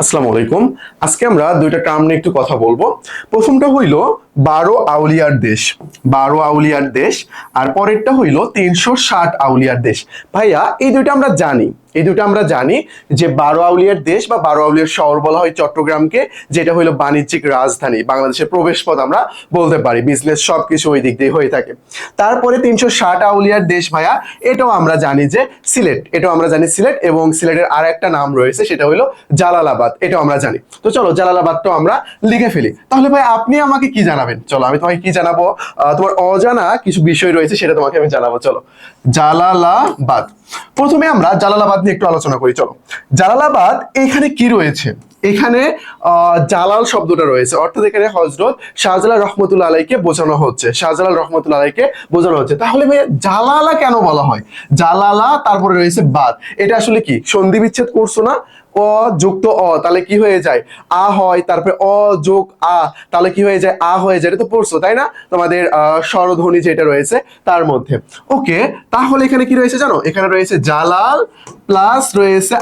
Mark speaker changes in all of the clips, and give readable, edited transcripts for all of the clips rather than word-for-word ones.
Speaker 1: আসসালামু আলাইকুম। আজকে আমরা দুইটা টার্ম নিয়ে একটু কথা বলবো। প্রথমটা হইল 12 আউলিয়ার দেশ, 12 আউলিয়ার দেশ। আর পরেরটা হইল 360 আউলিয়ার দেশ। ভাইয়া এই দুইটা আমরা জানি, যে 12 আউলিয়ার দেশ বা 12 আউলিয়ার শহর বলা হয় চট্টগ্রামকে, যেটা হইলো বাণিজ্যিক রাজধানী, বাংলাদেশের প্রবেশপথ আমরা বলতে পারি, বিজনেস সবকিছু ওই দিক দিয়ে হয়ে থাকে। তারপরে 360 আউলিয়ার দেশ ভাইয়া, এটাও আমরা জানি যে সিলেট, সিলেট এবং সিলেটের আর একটা নাম রয়েছে, সেটা হলো জালালাবাদ, এটাও আমরা জানি। তো চলো জালালাবাদটাও আমরা লিখে ফেলি। তাহলে ভাই আপনি আমাকে কি জানাবেন? চলো আমি তোমাকে কি জানাবো, তোমার অজানা কিছু বিষয় রয়েছে সেটা তোমাকে আমি জানাবো। চলো জালালাবাদ, প্রথমে আমরা জালালাবাদ নিয়ে একটু আলোচনা করি। চলো জালালাবাদ, এখানে কি রয়েছে? এখানে জালাল শব্দটা রয়েছে, অর্থাৎ এখানে হযরত শাহজালাল রহমতুল্লাহ আলাইকে বোঝানো হচ্ছে, শাহজালাল রহমতুল্লাহ আলাইকে বোঝানো হচ্ছে। তাহলে ভাই জালালা কেন বলা হয়? জালালা তারপরে রয়েছে বাদ, এটা আসলে কি সন্ধি বিচ্ছেদ করছো না? অ যুক্ত অ, তাহলে কি হয়ে যায়? আ হয়, তারপরে অ যোগ আ, তাহলে কি হয়ে যায়? আ হয়ে যায়। এটা তো পড়ছো তাই না তোমাদের স্বরধ্বনি যেটা রয়েছে তার মধ্যে। ওকে, তাহলে এখানে কি রয়েছে জানো? এখানে রয়েছে জালাল প্লাস রয়েছে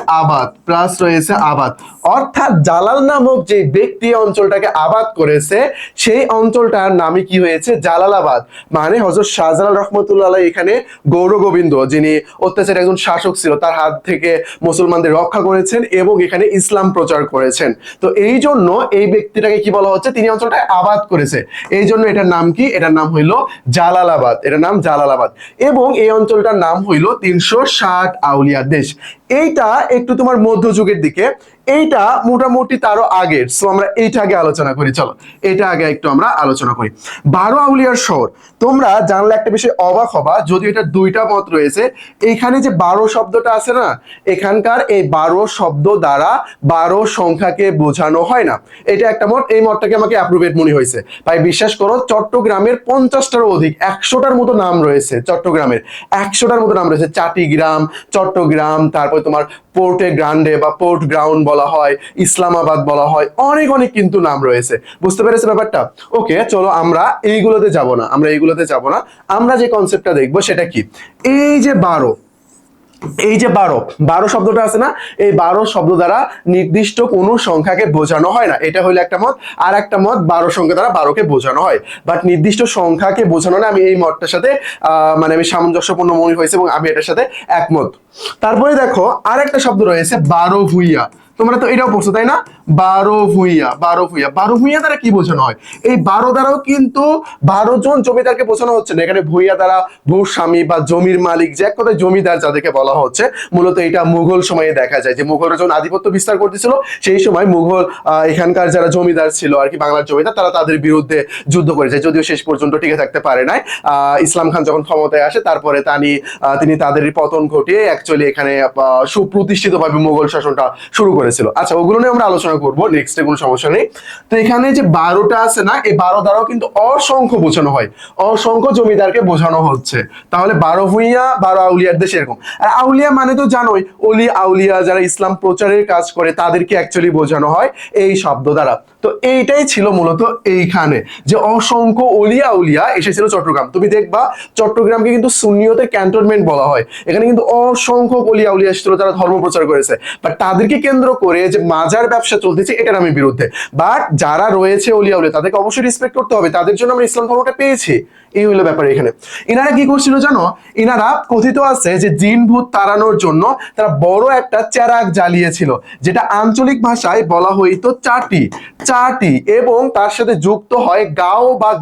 Speaker 1: আবাদ, অর্থাৎ জালাল নামক যে ব্যক্তি অঞ্চলটাকে আবাদ করেছে, সেই অঞ্চলটার নামে কি হয়েছে? জালালাবাদ। মানে হযরত শাহজালাল রহমতুল্লাহ আলাইহি এখানে গৌর গোবিন্দ, যিনি অত্যাচারী একজন শাসক ছিল, তার হাত থেকে মুসলমানদের রক্ষা করেছেন এবং এখানে ইসলাম প্রচার করেছেন। তো এই জন্য এই ব্যক্তিটাকে কি বলা হচ্ছে? তিনি অঞ্চলটা আবাদ করেছে, এই জন্য এটার নাম কি? এটার নাম হইল জালালাবাদ, এটার নাম জালালাবাদ। এবং এই অঞ্চলটার নাম হইল 360 আউলিয়া দেশ। এইটা একটু তোমার মধ্যযুগের দিকে, এইটা মোটামুটি তারও আগের। সো আমরা এইটা আগে আলোচনা করি। চলো এটা আগে একটু আমরা আলোচনা করি। 12 আউলিয়ার শহর, তোমরা জানলে একটা বিষয় অবাক হবা, যদি এটা দুইটা মত রয়েছে। এইখানে যে 12 শব্দটা আছে না, এখানকার এই 12 শব্দ দ্বারা 12 সংখ্যাকে বোঝানো হয় না, এটা একটা মত। এই মতটাকে আমাকে অ্যাপ্রুভেট মনে হয়েছে। ভাই বিশ্বাস করো, চট্টগ্রামের 50টারও অধিক, 100টার মতো নাম রয়েছে চট্টগ্রামের, 100টার মতো নাম রয়েছে। চাটিগ্রাম, চট্টগ্রাম, তারপর তোমার পোর্টে গ্রান্ডে বা পোর্ট গ্রাউন্ড বলা হয়, ইসলামাবাদ বলা হয়, অনেক অনেক কিন্তু নাম রয়েছে। বুঝতে পেরেছে ব্যাপারটা? ওকে, চলো আমরা এইগুলোতে যাব না, আমরা যে কনসেপ্টটা দেখবো সেটা কি? এই যে 12, এই যে 12 শব্দটা আছে না, এই 12 শব্দ দ্বারা নির্দিষ্ট কোনো সংখ্যাকে বোঝানো হয় না, এটা হলো একটা মত। আর একটা মত, 12 সংখ্যা দ্বারা 12কে বোঝানো হয়, বাট নির্দিষ্ট সংখ্যাকে বোঝানো না। আমি এই মতটার সাথে মানে আমি সামঞ্জস্যপূর্ণ মনে হয়েছে এবং আমি এটার সাথে একমত। তারপরে দেখো আর একটা শব্দ রয়েছে 12 ভুইয়া, তোমরা তো এটাও পড়ছো তাই না? 12 ভুইয়া, 12 ভুইয়া দ্বারা কি বোঝানো হয়? এই 12 দ্বারাও কিন্তু 12 জন জমিদারকে বোঝানো হচ্ছে না। এখানে ভুইয়া দ্বারা ভূস্বামী বা জমির মালিক, যে এক কথায় জমিদার যাদেরকে বলা হচ্ছে। মূলত এটা মুঘল সময়ে দেখা যায়, যে মুঘলরা যখন আধিপত্য বিস্তার করতেছিল, সেই সময় মুঘল এখানকার যারা জমিদার ছিল আর কি, বাংলার জমিদার, তারা তাদের বিরুদ্ধে যুদ্ধ করেছে, যদিও শেষ পর্যন্ত টিকে থাকতে পারে নাই। ইসলাম খান যখন ক্ষমতায় আসে, তারপরে তিনি তাদের পতন ঘটিয়ে অ্যাকচুয়ালি এখানে সুপ্রতিষ্ঠিতভাবে মুঘল শাসনটা শুরু করেছিল। আচ্ছা, ওগুলো নিয়ে আমরা আলোচনা করবো নেক্সটে, কোনো সমস্যা নেই। তো এখানে যে 12টা আছে না, এই 12 দ্বারাও কিন্তু অসংখ্য বোঝানো হয়, অসংখ্য জমিদারকে বোঝানো হচ্ছে। তাহলে 12 ভুইয়া, 12 আউলিয়ার দেশ, এরকম। আর আউলিয়া মানে তো জানোই, অলি আউলিয়া, যারা ইসলাম প্রচারের কাজ করে তাদেরকে অ্যাকচুয়ালি বোঝানো হয় এই শব্দ দ্বারা। তো এইটাই ছিল মূলত এইখানে, যে অসংখ্য অলিয়া আউলিয়া এসেছিল চট্টগ্রাম। তুমি দেখবা চট্টগ্রামকে কিন্তু সুন্নিয়তের ক্যান্টনমেন্ট বলা হয়। এখানে কিন্তু অসংখ্য অলিয়া আউলিয়া এসেছিল, যারা ধর্ম প্রচার করেছে। বাট তাদেরকে কেন্দ্র করে যে মাজার ব্যবসা চলতেছে, এটার আমি বিরুদ্ধে। বাট যারা রয়েছে অলিয়া আউলিয়া, তাদেরকে অবশ্যই রেসপেক্ট করতে হবে, তাদের জন্য আমরা ইসলাম ধর্মটা পেয়েছি। এই হলো ব্যাপার এখানে। ইনারা কি করছিল জানো? ইনারা কথিত আছে যে জিন ভূত তাড়ানোর জন্য তারা বড় একটা চেরাগ জ্বালিয়েছিল, যেটা আঞ্চলিক ভাষায় বলা হইতো চাটি, এবং তার সাথে যুক্ত হয় গাঁও বা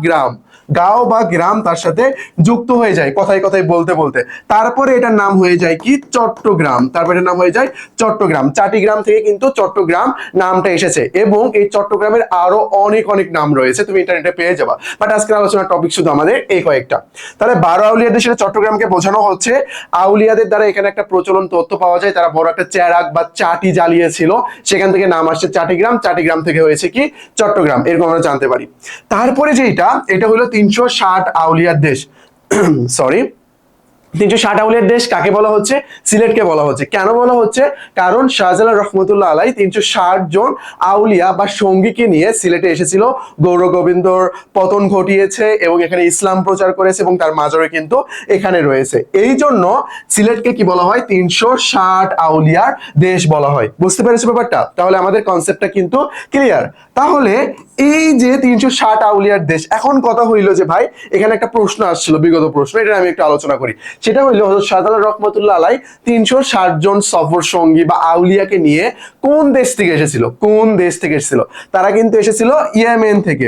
Speaker 1: গ্রাম, তার সাথে যুক্ত হয়ে যায় কথায় কথায় বলতে বলতে। তারপরে এটার নাম হয়ে যায় কি? চট্টগ্রাম। তারপরে এটার নাম হয়ে যায় চট্টগ্রাম। চাটিগ্রাম থেকে কিন্তু চট্টগ্রাম নামটা এসেছে, এবং এই চট্টগ্রামের আরো অনেক অনেক নাম রয়েছে, তুমি ইন্টারনেটে পেয়ে যাবা। বাট আজকের আলোচনার টপিক শুধু আমাদের এই কয়েকটা। তাহলে 12 আউলিয়াদের সাথে চট্টগ্রামকে বোঝানো হচ্ছে। আউলিয়াদের দ্বারা এখানে একটা প্রচলন তথ্য পাওয়া যায়, তারা বড় একটা চেরাগ বা চাটি জ্বালিয়েছিল, সেখান থেকে নাম আসছে চাটিগ্রাম, চাটিগ্রাম থেকে হয়েছে কি? চট্টগ্রাম, এরকম আমরা জানতে পারি। তারপরে যেটা, এটা হলো 360 আউলিয়ার দেশ। সরি, 360 আউলিয়ার দেশ কাকে বলা হচ্ছে? সিলেটকে বলা হচ্ছে। কেন বলা হচ্ছে? কারণ শাহজালাল রহমতুল্লাহ আলাই 360 জন আউলিয়া বা সঙ্গীকে নিয়ে সিলেটে এসেছিল, গৌর গোবিন্দর পতন ঘটিয়েছে এবং এখানে ইসলাম প্রচার করেছে এবং তার মাজারে কিন্তু এখানে রয়েছে। এই জন্য সিলেটকে কি বলা হয়? 360 আউলিয়ার দেশ বলা হয়। বুঝতে পেরেছো ব্যাপারটা? তাহলে আমাদের কনসেপ্টটা কিন্তু ক্লিয়ার। তাহলে এই যে 360 আউলিয়ার দেশ, এখন কথা হইলো যে ভাই এখানে একটা প্রশ্ন আসছিল, বিগত প্রশ্ন, এটা আমি একটু আলোচনা করি। সেটা হইলো হযরত শাহজালাল রহমতুল্লাহ আলাই 360 জন সফর সঙ্গী বা আউলিয়াকে নিয়ে কোন দেশ থেকে এসেছিল? কোন দেশ থেকে এসেছিল? তারা কিন্তু এসেছিল ইয়েমেন থেকে।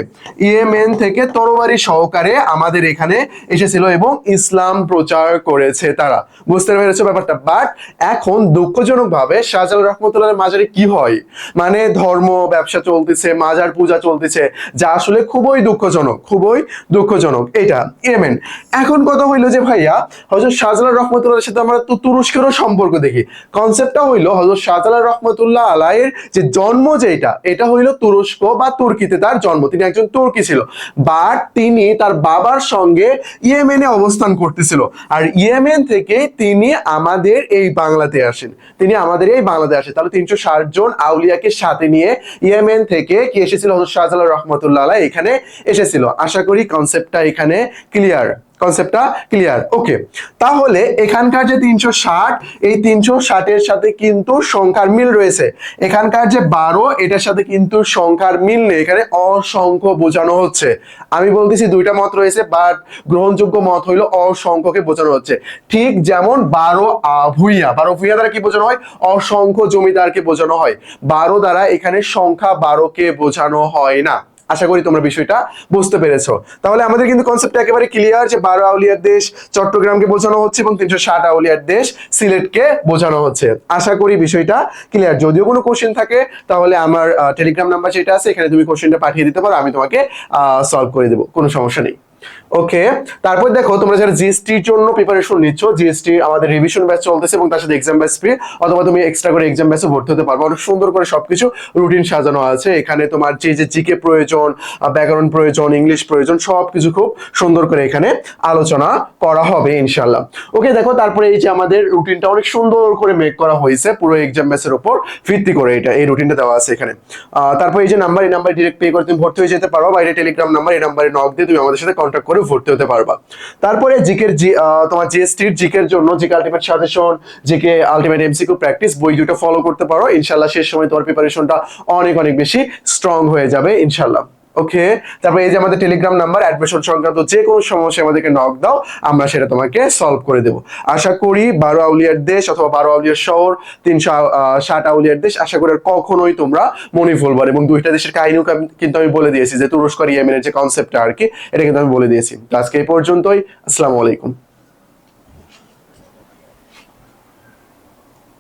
Speaker 1: ইয়েমেন থেকে তরবারি সহকারে আমাদের এখানে এসেছিল এবং ইসলাম প্রচার করেছে তারা। বুঝতে পেরেছো ব্যাপারটা? বাট এখন দুঃখজনক ভাবে শাহজালাল রহমতুল্লাহ মাজারে কি হয়, মানে ধর্ম ব্যবসা চলতেছে, মাজার পূজা চলতেছে, যা আসলে খুবই দুঃখজনক, খুবই দুঃখজনক। এটা ইয়েমেন। এখন কথা হইলো যে ভাইয়া হযরত শাহজালাল রহমতুল্লাহর সাথে আমরা তো তুরস্কেরও সম্পর্ক দেখি। কনসেপ্টটা হইলো হযরত শাহজালাল রহমতুল্লাহ আলাইয়ের যে জন্ম, যেটা এটা হইলো তুরস্ক বা তুর্কিতে তার জন্ম, তিনি একজন তুর্কি ছিল। বাট তিনি তার বাবার সঙ্গে ইয়েমেনে অবস্থান করতেছিল, আর ইয়েমেন থেকে তিনি আমাদের এই বাংলাতে আসেন। তিনি আমাদের এই বাংলাতে আসেন। তাহলে 360 জন আউলিয়াকে সাথে নিয়ে ইয়েমেন থেকে কি এসেছিল? হযরত শাহজালাল রহমতুল্লাহ আলাই এখানে এসেছিল। আশা করি কনসেপ্টটা এখানে ক্লিয়ার। কনসেপ্টটা ক্লিয়ার? ওকে। তাহলে এখানকার যে 360, এই 360 এর সাথে কিন্তু সংখ্যার মিল রয়েছে। এখানকার যে 12, এটার সাথে কিন্তু সংখ্যার মিল নেই, এখানে অসংখ্য বোঝানো হচ্ছে। আমি বলতেছি দুইটা মত রয়েছে, বাট গ্রহণযোগ্য মত হইলো অসংখ্যকে বোঝানো হচ্ছে। ঠিক যেমন 12 ভূঁইয়া, 12 ভূঁইয়া দ্বারা কি বোঝানো হয়? অসংখ্য জমিদারকে বোঝানো হয়। 12 দ্বারা এখানে সংখ্যা 12কে বোঝানো হয় না। আশা করি তোমরা বিষয়টা বুঝতে পেরেছো। তাহলে আমাদের কিন্তু কনসেপ্ট একেবারে ক্লিয়ার যে 12 আউলিয়ার দেশ চট্টগ্রামকে বোঝানো হচ্ছে এবং 360 আউলিয়ার দেশ সিলেটকে বোঝানো হচ্ছে। আশা করি বিষয়টা ক্লিয়ার। যদিও কোনো কোশ্চেন থাকে তাহলে আমার টেলিগ্রাম নাম্বার যেটা আছে এখানে তুমি কোশ্চেনটা পাঠিয়ে দিতে পারো, আমি তোমাকে সলভ করে দেবো, কোনো সমস্যা নেই। ওকে। তারপর দেখো, তোমরা যারা জিএসটির জন্য প্রিপারেশন নিচ্ছ, জিএসটি আমাদের রিভিশন ব্যাচ চলতেছে এবং তার সাথে এক্সাম ব্যাচ ফ্রি, অথবা তুমি এক্সট্রা করে এক্সাম ব্যাচে ভর্তি হতে পারবে। অনেক সুন্দর করে সবকিছু রুটিন সাজানো আছে এখানে। তোমার যে যে জিকে প্রয়োজন, ব্যাকরণ প্রয়োজন, ইংলিশ প্রয়োজন, সবকিছু খুব সুন্দর করে এখানে আলোচনা করা হবে ইনশাল্লাহ। ওকে, দেখো তারপরে এই যে আমাদের রুটিনটা অনেক সুন্দর করে মেক করা হয়েছে পুরো এক্সাম ব্যাচের উপর ভিত্তি করে, এটা এই রুটিনটা দেওয়া আছে এখানে। তারপর এই যে নাম্বার, এই নাম্বার ডিরেক্ট পে করে তুমি ভর্তি হয়ে যেতে পারো, বা এটা টেলিগ্রাম নাম্বার, এই নাম্বারে নক দিয়ে তুমি আমাদের সাথে কন্ট্যাক্ট করে ভর্তি হতে পারবা। তারপরে জিকের তোমার জিএসটির জিকের জন্য GK ultimate suggestion, GK ultimate MCQ practice বই দুটো ফলো করতে পারো ইনশাআল্লাহ। শেষ সময় তোমার প্রিপারেশনটা অনেক অনেক বেশি স্ট্রং হয়ে যাবে ইনশাআল্লাহ। ওকে। তারপরে এই যে আমাদের টেলিগ্রাম নাম্বার, অ্যাডমিশন সংক্রান্ত যে কোনো সমস্যা আমাদেরকে নক দাও, আমরা সেটা তোমাকে সলভ করে দেবো। আশা করি 12 আউলিয়ার দেশ অথবা 12 আউলিয়ার শহর, 360 আউলিয়ার দেশ, আশা করি কখনোই তোমরা মনে ভুলবা। এবং দুইটা দেশের কাহিনীও কিন্তু আমি বলে দিয়েছি, যে তুরস্ক আর ইয়েমেনের যে কনসেপ্টটা আর কি, এটা কিন্তু আমি বলে দিয়েছি। তো আজকে এই পর্যন্তই। আসসালামু আলাইকুম।